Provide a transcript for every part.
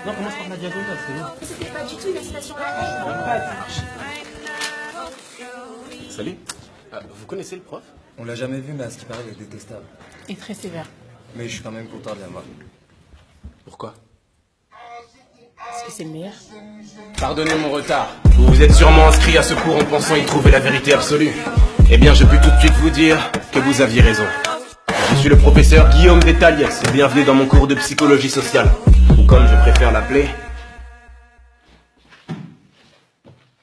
Non, commence par la diagonale, c'est bon. Mais c'était pas du tout une incitation à la haine. Salut. Vous connaissez le prof? On l'a jamais vu, mais à ce qui paraît, il est détestable. Et très sévère. Mais je suis quand même content de l'avoir. Pourquoi? Parce que c'est le meilleur. Pardonnez mon retard. Vous vous êtes sûrement inscrit à ce cours en pensant y trouver la vérité absolue. Eh bien, je peux tout de suite vous dire que vous aviez raison. Je suis le professeur Guillaume Détaliès et bienvenue dans mon cours de psychologie sociale. Ou comme je préfère l'appeler,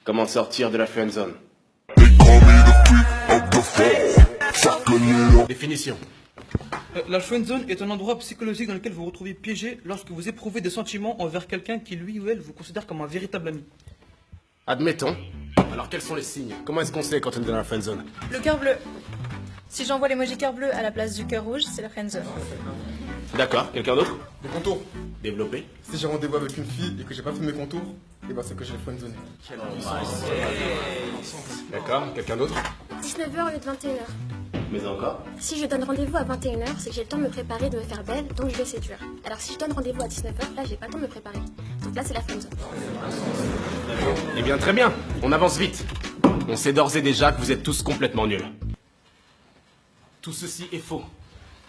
comment sortir de la friendzone. Définition. La friendzone est un endroit psychologique dans lequel vous vous retrouvez piégé lorsque vous éprouvez des sentiments envers quelqu'un qui lui ou elle vous considère comme un véritable ami. Admettons. Alors quels sont les signes? Comment est-ce qu'on sait quand on est dans la friendzone? Le cœur bleu. Si j'envoie l'emoji cœur bleu à la place du cœur rouge, c'est la friendzone. D'accord, quelqu'un d'autre? Les contours. Développé. Si j'ai rendez-vous avec une fille et que j'ai pas fait mes contours, et ben c'est que j'ai le friendzone. D'accord, quelqu'un d'autre? 19h au lieu de 21h. Mais encore? Si je donne rendez-vous à 21h, c'est que j'ai le temps de me préparer, de me faire belle, donc je vais séduire. Alors si je donne rendez-vous à 19h, là j'ai pas le temps de me préparer. Donc là c'est la friendzone. Eh bien, très bien. On avance vite. On sait d'ores et déjà que vous êtes tous complètement nuls. Tout ceci est faux.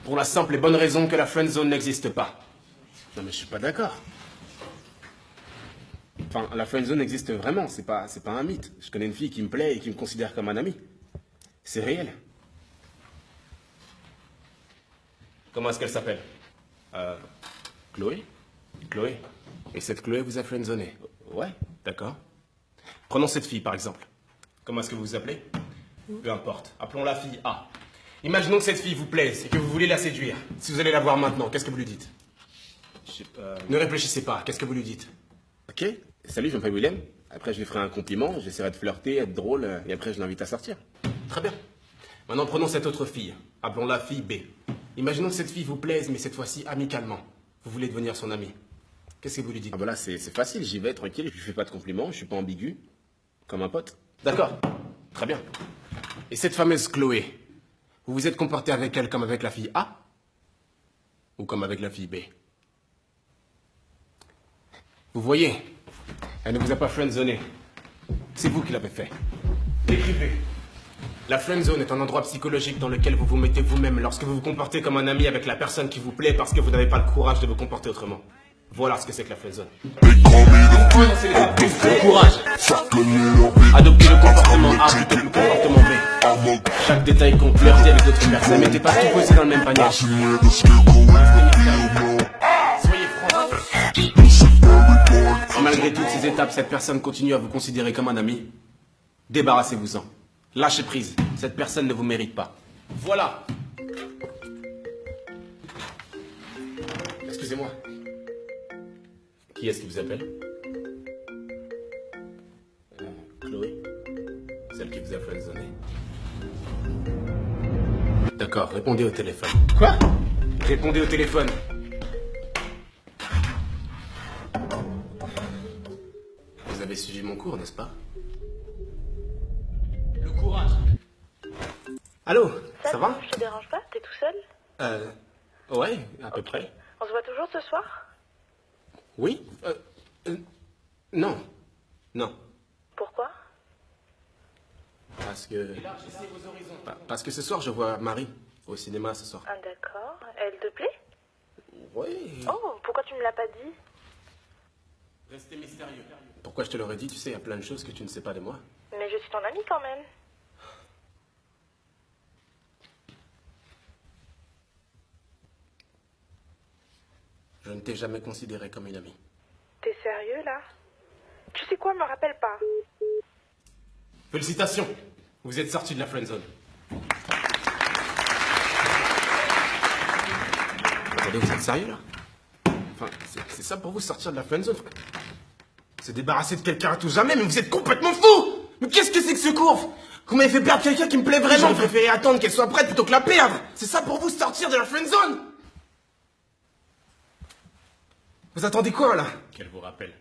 Pour la simple et bonne raison que la friendzone n'existe pas. Non mais je suis pas d'accord. Enfin, la friendzone existe vraiment, c'est pas un mythe. Je connais une fille qui me plaît et qui me considère comme un ami. C'est réel. Comment est-ce qu'elle s'appelle? Chloé? Chloé. Et cette Chloé vous a friendzoné? Ouais, d'accord. Prenons cette fille, par exemple. Comment est-ce que vous vous appelez? Peu importe. Appelons la fille A. Imaginons que cette fille vous plaise et que vous voulez la séduire. Si vous allez la voir maintenant, qu'est-ce que vous lui dites? Ne réfléchissez pas, qu'est-ce que vous lui dites? Ok, salut, je m'appelle William. Après, je lui ferai un compliment, j'essaierai de flirter, être drôle, et après, je l'invite à sortir. Très bien. Maintenant, prenons cette autre fille. Appelons-la fille B. Imaginons que cette fille vous plaise, mais cette fois-ci amicalement. Vous voulez devenir son ami. Qu'est-ce que vous lui dites? Ah bah là, c'est facile, j'y vais, tranquille, je lui fais pas de compliments, je suis pas ambigu. Comme un pote. D'accord. Très bien. Et cette fameuse Chloé, vous vous êtes comporté avec elle comme avec la fille A? Ou comme avec la fille B? Vous voyez, elle ne vous a pas friendzoné. C'est vous qui l'avez fait. Écrivez. La friendzone est un endroit psychologique dans lequel vous vous mettez vous-même lorsque vous vous comportez comme un ami avec la personne qui vous plaît parce que vous n'avez pas le courage de vous comporter autrement. Voilà ce que c'est que la friendzone. Le courage. Adoptez le comportement A plutôt que le comportement B. Chaque détail compte, flirtez avec d'autres personnes. Mettez pas tout posé dans le même panier. Soyez franc. Malgré toutes ces étapes, cette personne continue à vous considérer comme un ami. Débarrassez-vous-en. Lâchez prise. Cette personne ne vous mérite pas. Voilà. Excusez-moi. Qui est-ce qui vous appelle? Chloé. Celle qui vous a friendzoné. D'accord, répondez au téléphone. Quoi? Répondez au téléphone. Vous avez suivi mon cours, n'est-ce pas? Le courage. Allô, ça va? Je te dérange pas? T'es tout seul? Ouais, à peu près. On se voit toujours ce soir? Oui? Non. Non. Pourquoi? Parce que... Parce que ce soir, je vois Marie au cinéma ce soir. Ah d'accord. Elle te plaît? Oui. Oh, pourquoi tu me l'as pas dit? Restez mystérieux. Pourquoi je te l'aurais dit? Tu sais, il y a plein de choses que tu ne sais pas de moi. Mais je suis ton amie quand même. Je ne t'ai jamais considéré comme une amie. T'es sérieux là? Tu sais quoi, me rappelle pas. Félicitations. Vous êtes sorti de la friendzone. Attendez, vous êtes sérieux là? Enfin, c'est ça pour vous sortir de la friendzone? Se débarrasser de quelqu'un à tout jamais, mais vous êtes complètement fou! Mais qu'est-ce que c'est que ce cours? Vous m'avez fait perdre quelqu'un qui me plaît vraiment. J'aurais préféré attendre qu'elle soit prête plutôt que la perdre. C'est ça pour vous sortir de la friendzone? Vous attendez quoi là? Qu'elle vous rappelle.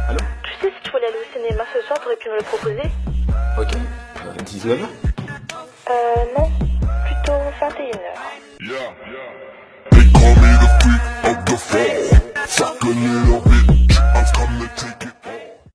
Allô? Tu sais, si tu voulais aller au cinéma ce soir, t'aurais pu me le proposer? Ok. 19h? Non. Plutôt 21h. They call me the creep of the fall. Fuck a little